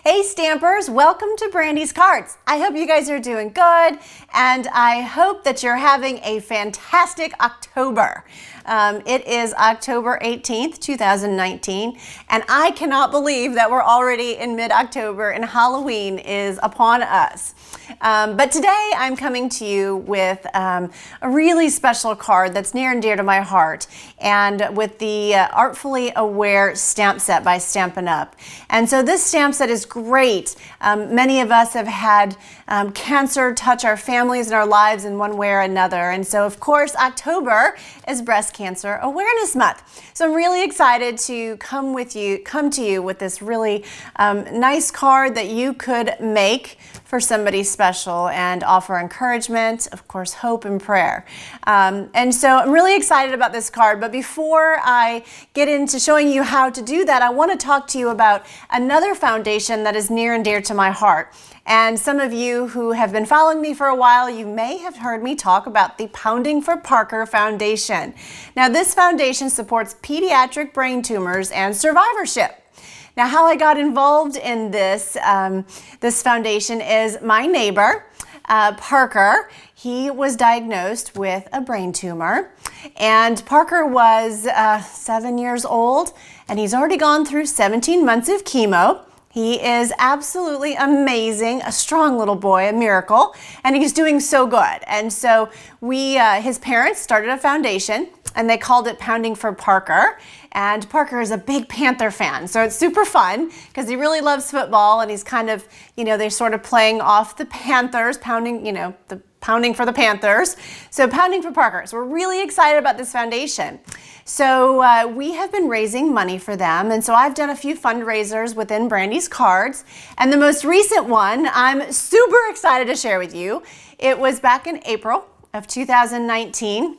Hey Stampers, welcome to Brandy's Cards. I hope you guys are doing good and I hope that you're having a fantastic October. It is October 18th, 2019 and I cannot believe that we're already in mid-October and Halloween is upon us. But today I'm coming to you with a really special card that's near and dear to my heart, and with the Artfully Aware stamp set by Stampin' Up. And so this stamp set is great. Many of us have had cancer touch our families and our lives in one way or another. And so of course October is Breast Cancer Awareness Month. So I'm really excited to come to you with this really nice card that you could make for somebody special and offer encouragement, of course, hope and prayer. And so I'm really excited about this card, but before I get into showing you how to do that, I want to talk to you about another foundation that is near and dear to my heart. And some of you who have been following me for a while, you may have heard me talk about the Pounding for Parker Foundation. Now, this foundation supports pediatric brain tumors and survivorship. Now, how I got involved in this foundation is my neighbor, Parker. He was diagnosed with a brain tumor, and Parker was 7 years old, and he's already gone through 17 months of chemo. He is absolutely amazing, a strong little boy, a miracle, and he's doing so good. And so his parents started a foundation, and they called it Pounding for Parker. And Parker is a big Panther fan, so it's super fun because he really loves football, and he's kind of, they're sort of playing off the Panthers, pounding for the Panthers. So Pounding for Parker. So we're really excited about this foundation. So we have been raising money for them, and so I've done a few fundraisers within Brandy's Cards, and the most recent one I'm super excited to share with you. It was back in April of 2019.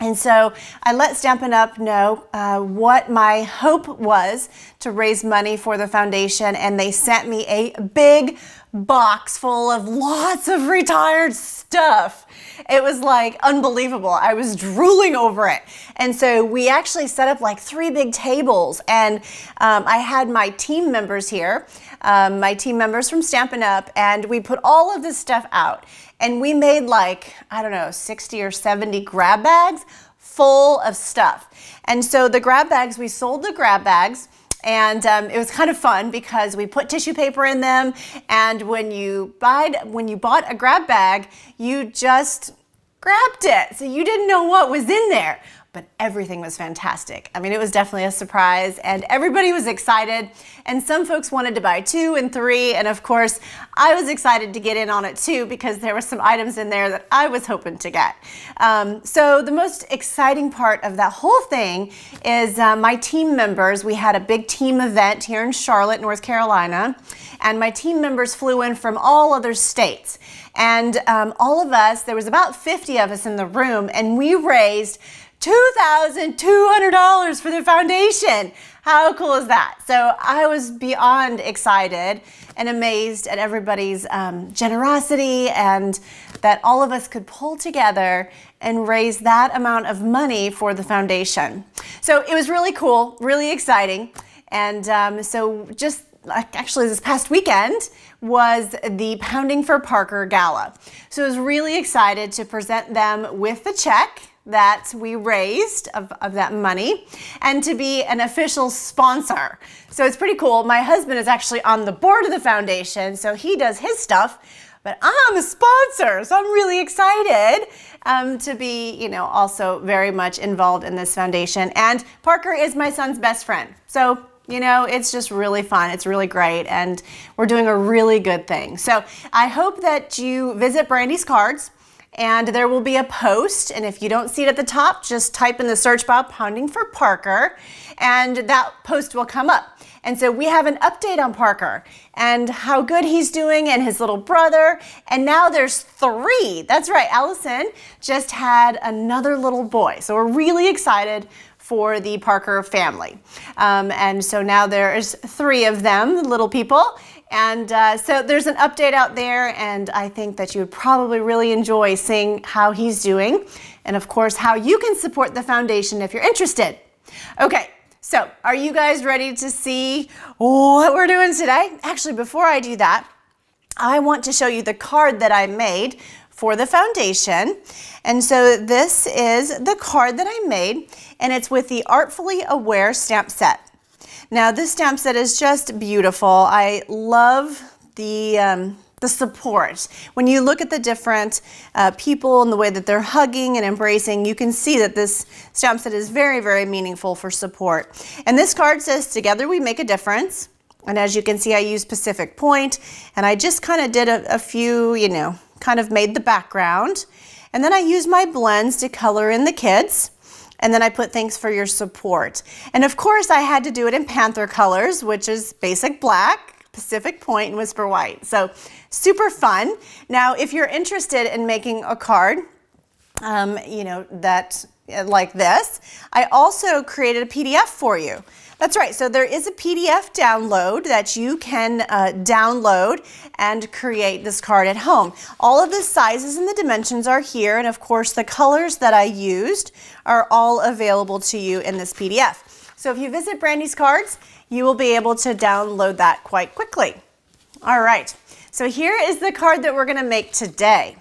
And so I let Stampin' Up! Know what my hope was to raise money for the foundation, and they sent me a big box full of lots of retired stuff. It was like unbelievable. I was drooling over it. And so we actually set up like 3 big tables, and I had my team members here, my team members from Stampin' Up!, and we put all of this stuff out. And we made like, 60 or 70 grab bags full of stuff. And so the grab bags, we sold the grab bags, and it was kind of fun because we put tissue paper in them, and when you bought a grab bag, you just grabbed it. So you didn't know what was in there. But everything was fantastic. I mean, it was definitely a surprise, and everybody was excited, and some folks wanted to buy 2 and 3, and of course, I was excited to get in on it too because there were some items in there that I was hoping to get. So the most exciting part of that whole thing is my team members. We had a big team event here in Charlotte, North Carolina, and my team members flew in from all other states. And all of us, there was about 50 of us in the room, and we raised $2,200 for the foundation. How cool is that? So I was beyond excited and amazed at everybody's generosity, and that all of us could pull together and raise that amount of money for the foundation. So it was really cool, really exciting. And so just actually this past weekend was the Pounding for Parker Gala. So I was really excited to present them with the check that we raised of that money, and to be an official sponsor. So it's pretty cool. My husband is actually on the board of the foundation, so he does his stuff, but I'm a sponsor, so I'm really excited to be, also very much involved in this foundation. And Parker is my son's best friend. So it's just really fun. It's really great, and we're doing a really good thing. So I hope that you visit Brandy's Cards, and there will be a post, and if you don't see it at the top, just type in the search bar Pounding for Parker, and that post will come up. And so we have an update on Parker and how good he's doing, and his little brother, and now there's 3. That's right, Allison just had another little boy. So we're really excited for the Parker family. And so now there's 3 of them, little people. And so there's an update out there, and I think that you would probably really enjoy seeing how he's doing, and of course how you can support the foundation if you're interested. Okay, So are you guys ready to see what we're doing today? Actually, before I do that, I want to show you the card that I made for the foundation. And so this is the card that I made, and it's with the Artfully Aware stamp set. Now this stamp set is just beautiful. I love the support. When you look at the different people and the way that they're hugging and embracing, you can see that this stamp set is very, very meaningful for support. And this card says, "Together we make a difference." And as you can see, I used Pacific Point, and I just kind of did a few, you know, kind of made the background. And then I used my blends to color in the kids. And then I put "Thanks for your support." And of course I had to do it in Panther colors, which is basic black, Pacific Point, and Whisper White. So super fun. Now, if you're interested in making a card, you know, that like this, I also created a PDF for you. That's right. So there is a PDF download that you can download and create this card at home. All of the sizes and the dimensions are here, and of course the colors that I used are all available to you in this PDF. So if you visit Brandy's Cards, you will be able to download that quite quickly. All right. So here is the card that we're going to make today.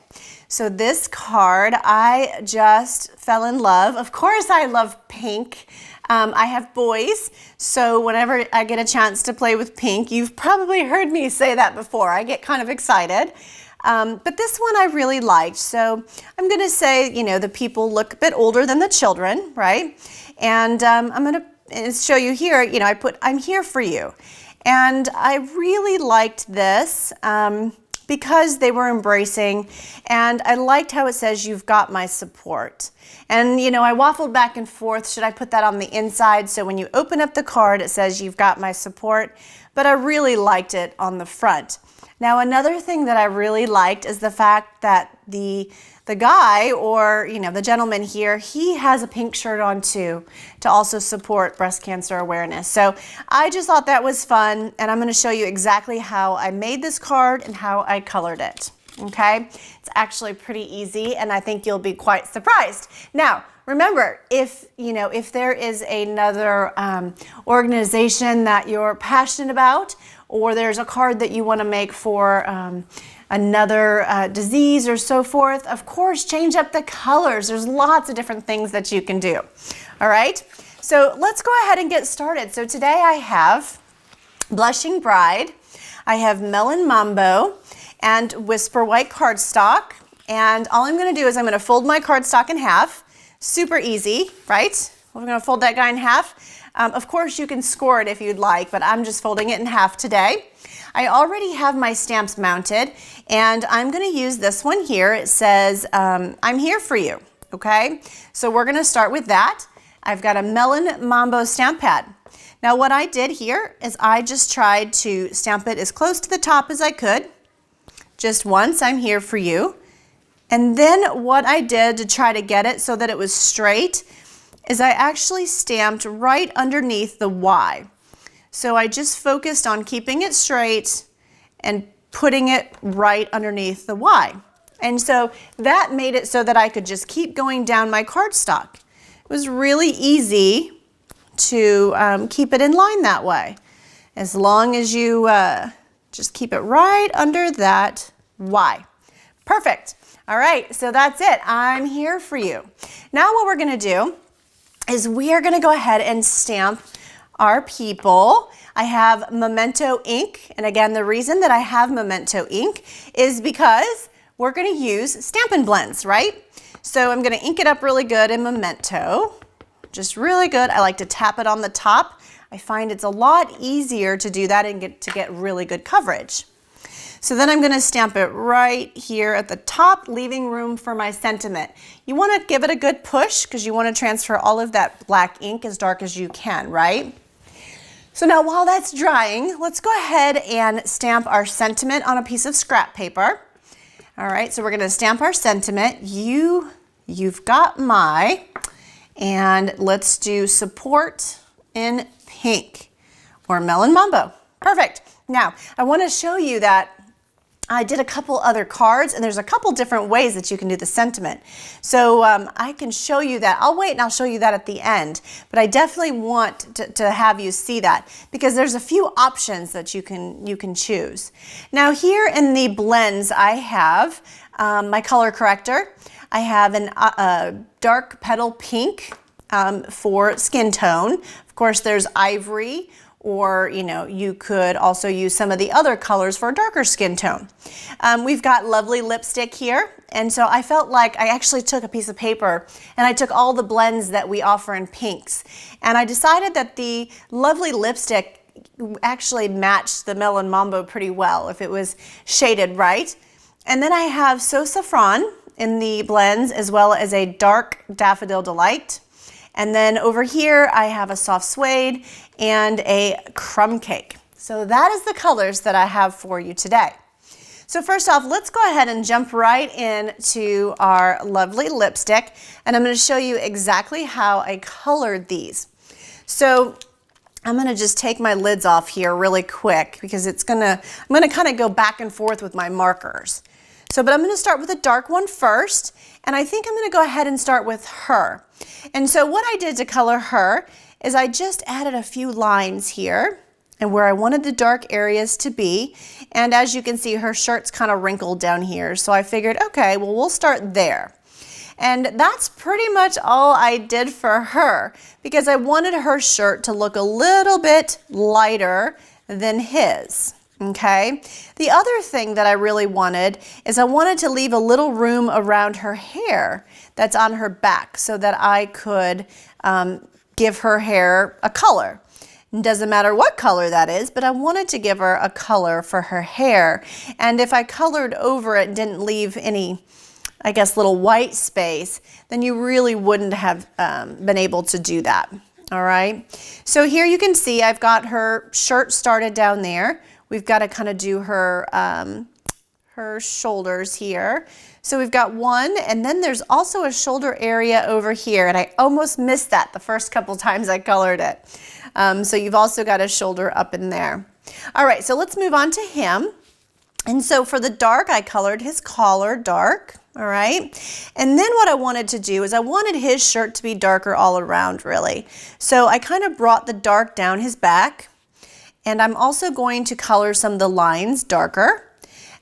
So this card, I just fell in love. Of course, I love pink. I have boys, so whenever I get a chance to play with pink, you've probably heard me say that before. I get kind of excited. But this one I really liked. So I'm going to say, you know, the people look a bit older than the children, right? And I'm going to show you here, you know, I put "I'm here for you." And I really liked this because they were embracing, and I liked how it says, "You've got my support." And you know, I waffled back and forth, should I put that on the inside so when you open up the card it says "You've got my support," but I really liked it on the front. Now another thing that I really liked is the fact that the guy, or you know, the gentleman here, he has a pink shirt on too, to also support breast cancer awareness. So I just thought that was fun, and I'm going to show you exactly how I made this card and how I colored it. Okay, it's actually pretty easy, and I think you'll be quite surprised. Now remember, if you know, if there is another organization that you're passionate about, or there's a card that you want to make for another disease or so forth, of course, change up the colors. There's lots of different things that you can do. All right, so let's go ahead and get started. So today I have Blushing Bride, I have Melon Mambo, and Whisper White cardstock. And all I'm going to do is I'm going to fold my cardstock in half. Super easy, right? We're going to fold that guy in half. Of course, you can score it if you'd like, but I'm just folding it in half today. I already have my stamps mounted, and I'm going to use this one here. It says, "I'm here for you." Okay, so we're going to start with that. I've got a Melon Mambo stamp pad. Now what I did here is I just tried to stamp it as close to the top as I could. Just once, "I'm here for you." And then what I did to try to get it so that it was straight is I actually stamped right underneath the Y. So I just focused on keeping it straight and putting it right underneath the Y. And so that made it so that I could just keep going down my cardstock. It was really easy to keep it in line that way, as long as you just keep it right under that Y. Perfect. All right, so that's it. I'm here for you. Now what we're going to do is we are going to go ahead and stamp our people. I have Memento ink, and again, the reason that I have Memento ink is because we're going to use Stampin' Blends, right? So I'm going to ink it up really good in Memento, just really good. I like to tap it on the top. I find it's a lot easier to do that and get really good coverage. So then I'm going to stamp it right here at the top, leaving room for my sentiment. You want to give it a good push because you want to transfer all of that black ink as dark as you can, right? So now while that's drying, let's go ahead and stamp our sentiment on a piece of scrap paper. All right, so we're going to stamp our sentiment. You've got my, and let's do support in pink or Melon Mambo. Perfect. Now, I want to show you that I did a couple other cards, and there's a couple different ways that you can do the sentiment. So I can show you that. I'll wait and I'll show you that at the end, but I definitely want to have you see that because there's a few options that you can choose. Now here in the blends, I have my color corrector. I have a dark petal pink for skin tone. Of course, there's ivory, or you could also use some of the other colors for a darker skin tone. We've got lovely lipstick here, and so I felt like I actually took a piece of paper and I took all the blends that we offer in pinks, and I decided that the lovely lipstick actually matched the Melon Mambo pretty well if it was shaded right. And then I have So Saffron in the blends, as well as a dark Daffodil Delight. And then over here, I have a soft suede and a crumb cake. So that is the colors that I have for you today. So first off, let's go ahead and jump right into our lovely lipstick. And I'm going to show you exactly how I colored these. So I'm going to just take my lids off here really quick because I'm going to kind of go back and forth with my markers. But I'm going to start with a dark one first, and I think I'm going to go ahead and start with her. And so what I did to color her is I just added a few lines here and where I wanted the dark areas to be. And as you can see, her shirt's kind of wrinkled down here. So I figured, okay, well, we'll start there. And that's pretty much all I did for her because I wanted her shirt to look a little bit lighter than his. Okay, the other thing that I really wanted is I wanted to leave a little room around her hair that's on her back so that I could give her hair a color. It doesn't matter what color that is, but I wanted to give her a color for her hair. And if I colored over it and didn't leave any, I guess, little white space, then you really wouldn't have been able to do that. All right, so here you can see I've got her shirt started down there. We've got to kind of do her shoulders here. So we've got one, and then there's also a shoulder area over here, and I almost missed that the first couple times I colored it. So you've also got a shoulder up in there. All right, so let's move on to him. And so for the dark, I colored his collar dark. All right, and then what I wanted to do is I wanted his shirt to be darker all around, really. So I kind of brought the dark down his back. And I'm also going to color some of the lines darker.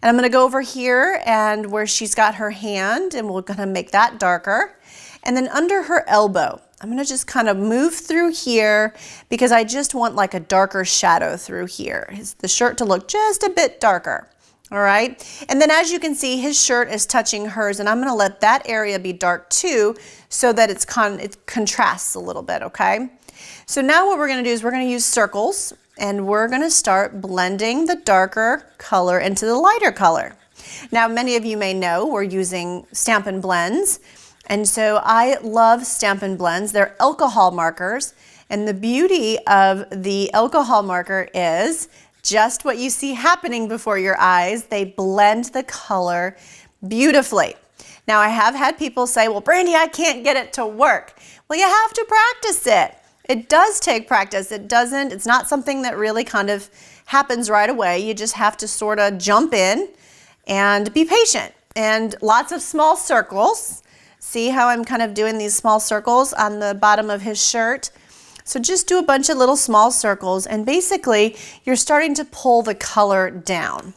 And I'm going to go over here and where she's got her hand, and we're going to make that darker. And then under her elbow, I'm going to just kind of move through here because I just want like a darker shadow through here. The shirt to look just a bit darker. All right. And then as you can see, his shirt is touching hers, and I'm going to let that area be dark too so that it contrasts a little bit. Okay. So now what we're going to do is we're going to use circles. And we're going to start blending the darker color into the lighter color. Now, many of you may know we're using Stampin' Blends. And so I love Stampin' Blends. They're alcohol markers. And the beauty of the alcohol marker is just what you see happening before your eyes. They blend the color beautifully. Now, I have had people say, well, Brandy, I can't get it to work. Well, you have to practice it. It does take practice. It's not something that really kind of happens right away. You just have to sort of jump in and be patient. And lots of small circles. See how I'm kind of doing these small circles on the bottom of his shirt? So just do a bunch of little small circles, and basically you're starting to pull the color down.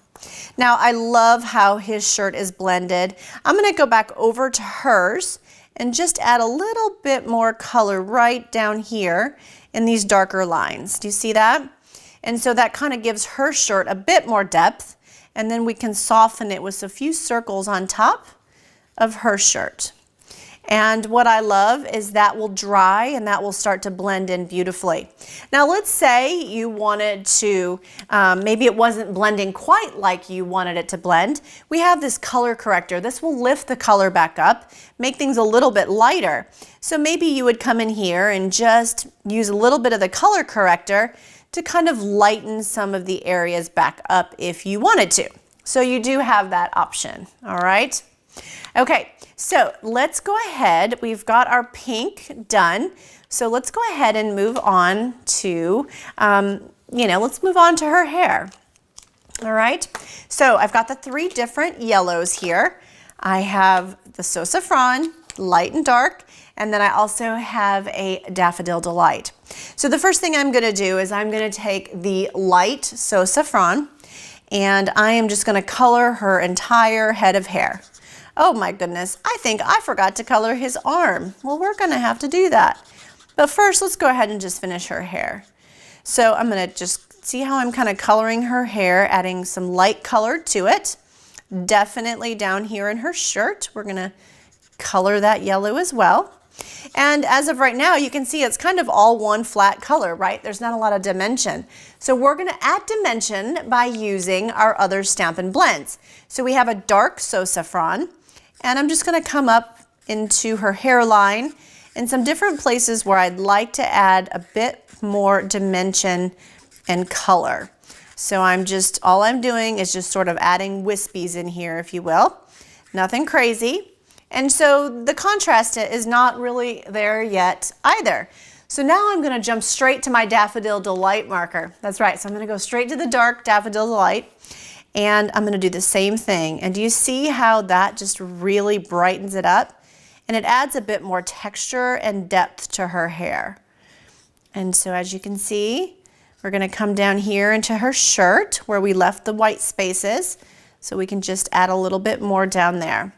Now, I love how his shirt is blended. I'm going to go back over to hers and just add a little bit more color right down here in these darker lines. Do you see that? And so that kind of gives her shirt a bit more depth, and then we can soften it with a few circles on top of her shirt. And what I love is that will dry and that will start to blend in beautifully. Now let's say you wanted to, maybe it wasn't blending quite like you wanted it to blend. We have this color corrector. This will lift the color back up, make things a little bit lighter. So maybe you would come in here and just use a little bit of the color corrector to kind of lighten some of the areas back up if you wanted to. So you do have that option, all right? Okay, so let's go ahead. We've got our pink done. So let's go ahead and move on to, let's move on to her hair. All right, so I've got the 3 different yellows here. I have the Sausafran, light and dark, and then I also have a Daffodil Delight. So the first thing I'm gonna do is I'm gonna take the light Sausafran, and I am just gonna color her entire head of hair. Oh my goodness, I think I forgot to color his arm. Well, we're gonna have to do that. But first, let's go ahead and just finish her hair. So I'm gonna just see how I'm kind of coloring her hair, adding some light color to it. Definitely down here in her shirt, we're gonna color that yellow as well. And as of right now, you can see it's kind of all one flat color, right? There's not a lot of dimension. So we're gonna add dimension by using our other Stampin' Blends. So we have a dark Sausafran, and I'm just gonna come up into her hairline in some different places where I'd like to add a bit more dimension and color. So all I'm doing is just sort of adding wispies in here, if you will. Nothing crazy. And so the contrast is not really there yet either. So now I'm gonna jump straight to my Daffodil Delight marker. That's right, so I'm gonna go straight to the dark Daffodil Delight, and I'm gonna do the same thing. And do you see how that just really brightens it up? And it adds a bit more texture and depth to her hair. And so as you can see, we're gonna come down here into her shirt where we left the white spaces, so we can just add a little bit more down there.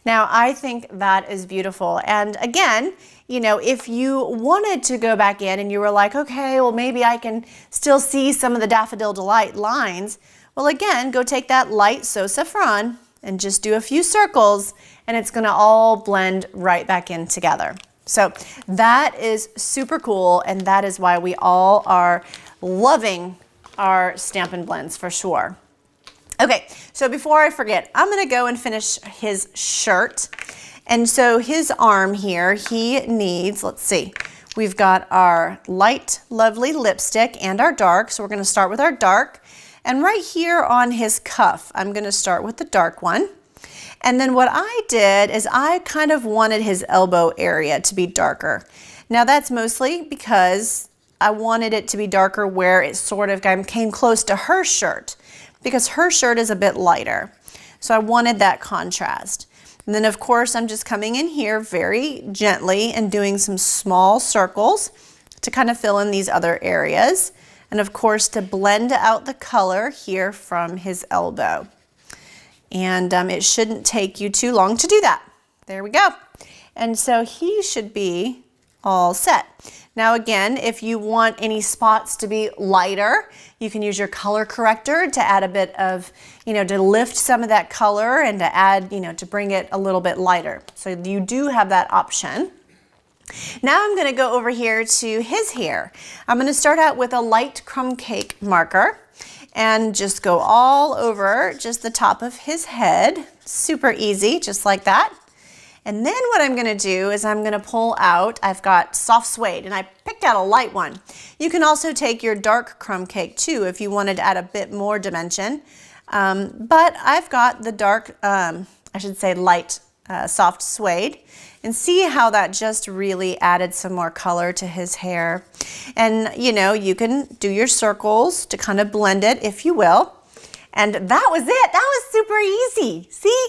Now, I think that is beautiful. And again, you know, if you wanted to go back in and you were like, okay, well, maybe I can still see some of the Daffodil Delight lines. Well, again, go take that light Sausafran and just do a few circles, and it's gonna all blend right back in together. So that is super cool, and that is why we all are loving our Stampin' Blends for sure. Okay, so before I forget, I'm gonna go and finish his shirt. And so his arm here, he needs, let's see, we've got our light, lovely lipstick and our dark. So we're gonna start with our dark. And right here on his cuff, I'm gonna start with the dark one. And then what I did is I kind of wanted his elbow area to be darker. Now that's mostly because I wanted it to be darker where it sort of came close to her shirt, because her shirt is a bit lighter. So I wanted that contrast. And then of course I'm just coming in here very gently and doing some small circles to kind of fill in these other areas. And of course to blend out the color here from his elbow. And it shouldn't take you too long to do that. There we go. And so he should be all set. Now again, if you want any spots to be lighter, you can use your color corrector to add a bit of, to lift some of that color and to add, to bring it a little bit lighter. So you do have that option. Now I'm gonna go over here to his hair. I'm gonna start out with a light crumb cake marker and just go all over just the top of his head. Super easy, just like that. And then what I'm gonna do is I'm gonna pull out, I've got soft suede, and I picked out a light one. You can also take your dark crumb cake too if you wanted to add a bit more dimension. But I've got the dark, light soft suede. And see how that just really added some more color to his hair. And you can do your circles to kind of blend it, if you will. And that was it. That was super easy. See?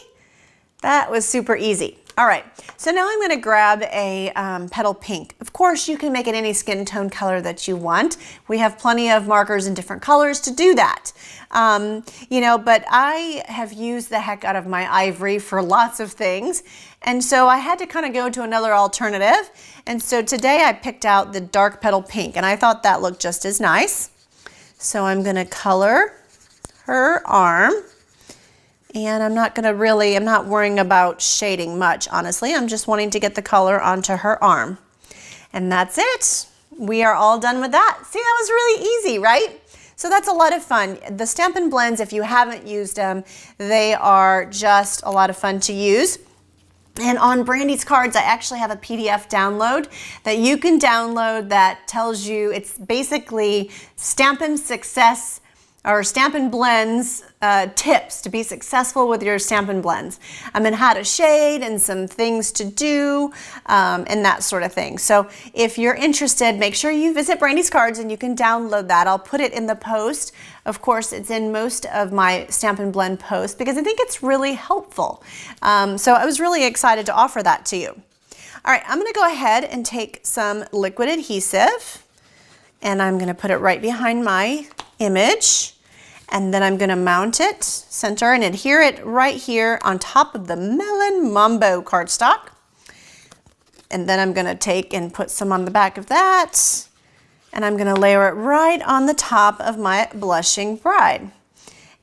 That was super easy. All right, so now I'm gonna grab a petal pink. Of course, you can make it any skin tone color that you want. We have plenty of markers in different colors to do that. But I have used the heck out of my ivory for lots of things. And so I had to kind of go to another alternative. And so today I picked out the dark petal pink, and I thought that looked just as nice. So I'm gonna color her arm. And I'm not worrying about shading much, honestly. I'm just wanting to get the color onto her arm. And that's it. We are all done with that. See, that was really easy, right? So that's a lot of fun. The Stampin' Blends, if you haven't used them, they are just a lot of fun to use. And on Brandy's cards, I actually have a PDF download that you can download that tells you, it's basically Stampin' Success or Stampin' Blends tips to be successful with your Stampin' Blends, and how to shade and some things to do and that sort of thing. So if you're interested, make sure you visit Brandy's Cards and you can download that. I'll put it in the post. Of course, it's in most of my Stampin' Blend posts because I think it's really helpful. So I was really excited to offer that to you. All right, I'm going to go ahead and take some liquid adhesive and I'm going to put it right behind my image. And then I'm going to mount it, center, and adhere it right here on top of the Melon Mambo cardstock. And then I'm going to take and put some on the back of that. And I'm going to layer it right on the top of my Blushing Bride.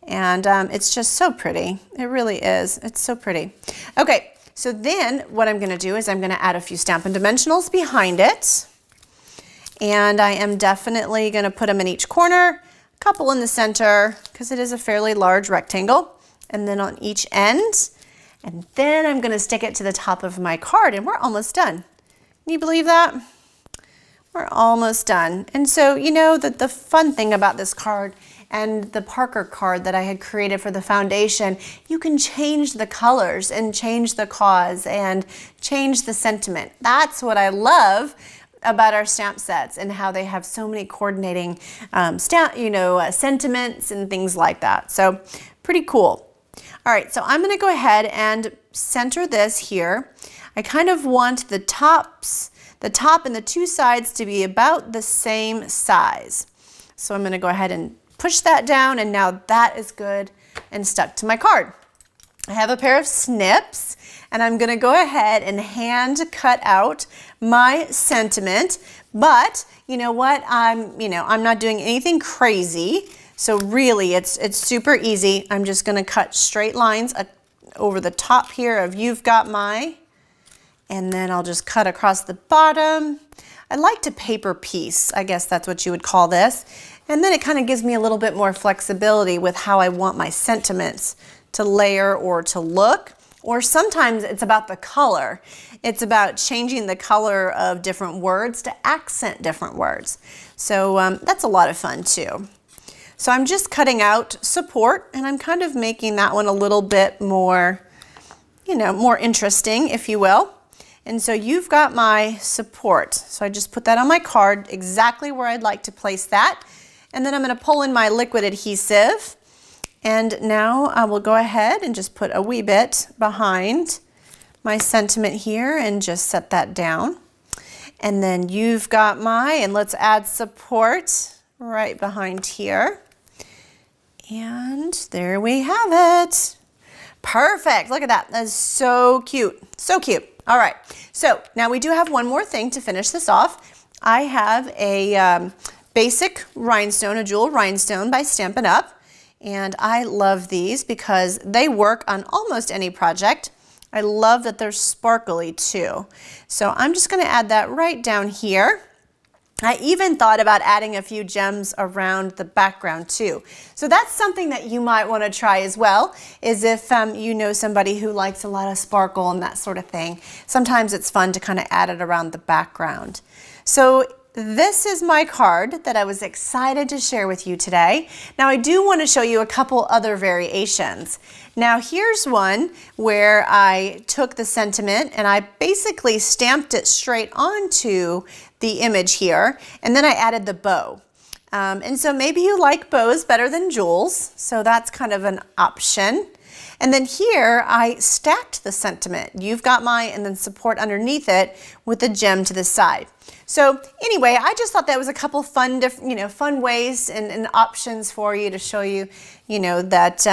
And it's just so pretty. It really is. It's so pretty. Okay, so then what I'm going to do is I'm going to add a few Stampin' Dimensionals behind it. And I am definitely going to put them in each corner. Couple in the center because it is a fairly large rectangle, and then on each end, and then I'm going to stick it to the top of my card and we're almost done. Can you believe that? We're almost done. And so you know that the fun thing about this card and the Parker card that I had created for the foundation, you can change the colors and change the cause and change the sentiment. That's what I love about our stamp sets and how they have so many coordinating sentiments and things like that. So pretty cool. All right, so I'm gonna go ahead and center this here. I kind of want the top and the two sides to be about the same size. So I'm gonna go ahead and push that down, and now that is good and stuck to my card. I have a pair of snips, and I'm going to go ahead and hand cut out my sentiment, but you know what, I'm not doing anything crazy, so really it's super easy. I'm just going to cut straight lines over the top here of You've Got My, and then I'll just cut across the bottom. I like to paper piece, I guess that's what you would call this, and then it kind of gives me a little bit more flexibility with how I want my sentiments to layer or to look, or sometimes it's about the color. It's about changing the color of different words to accent different words. So that's a lot of fun too. So I'm just cutting out support, and I'm kind of making that one a little bit more, more interesting, if you will. And so You've Got My support. So I just put that on my card exactly where I'd like to place that. And then I'm going to pull in my liquid adhesive. And now I will go ahead and just put a wee bit behind my sentiment here and just set that down. And then You've Got My, and let's add support right behind here. And there we have it. Perfect. Look at that. That is so cute. So cute. All right. So now we do have one more thing to finish this off. I have a basic rhinestone, a jewel rhinestone by Stampin' Up. And I love these because they work on almost any project. I love that they're sparkly too. So I'm just going to add that right down here. I even thought about adding a few gems around the background too. So that's something that you might want to try as well, is if you know somebody who likes a lot of sparkle and that sort of thing. Sometimes it's fun to kind of add it around the background. So this is my card that I was excited to share with you today. Now I do want to show you a couple other variations. Now here's one where I took the sentiment and I basically stamped it straight onto the image here, and then I added the bow. And so maybe you like bows better than jewels, so that's kind of an option. And then here I stacked the sentiment. You've Got My, and then support underneath it with the gem to the side. So anyway, I just thought that was a couple fun, fun ways and options for you to show you, that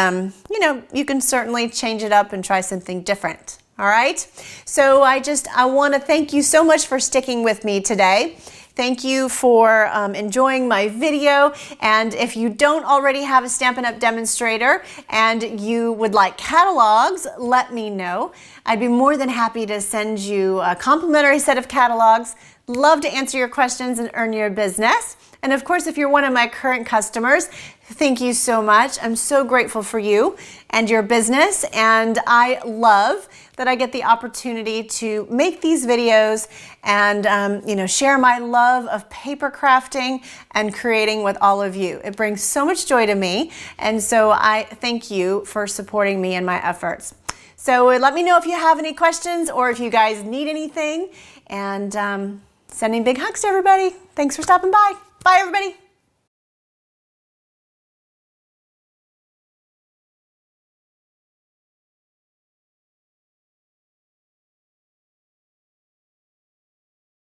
you can certainly change it up and try something different. All right. So I want to thank you so much for sticking with me today. Thank you for enjoying my video, and if you don't already have a Stampin' Up! Demonstrator and you would like catalogs, let me know. I'd be more than happy to send you a complimentary set of catalogs. Love to answer your questions and earn your business. And of course, if you're one of my current customers, thank you so much. I'm so grateful for you and your business, and I love that I get the opportunity to make these videos and share my love of paper crafting and creating with all of you. It brings so much joy to me, and so I thank you for supporting me in my efforts. So let me know if you have any questions or if you guys need anything, and sending big hugs to everybody. Thanks for stopping by. Bye, everybody.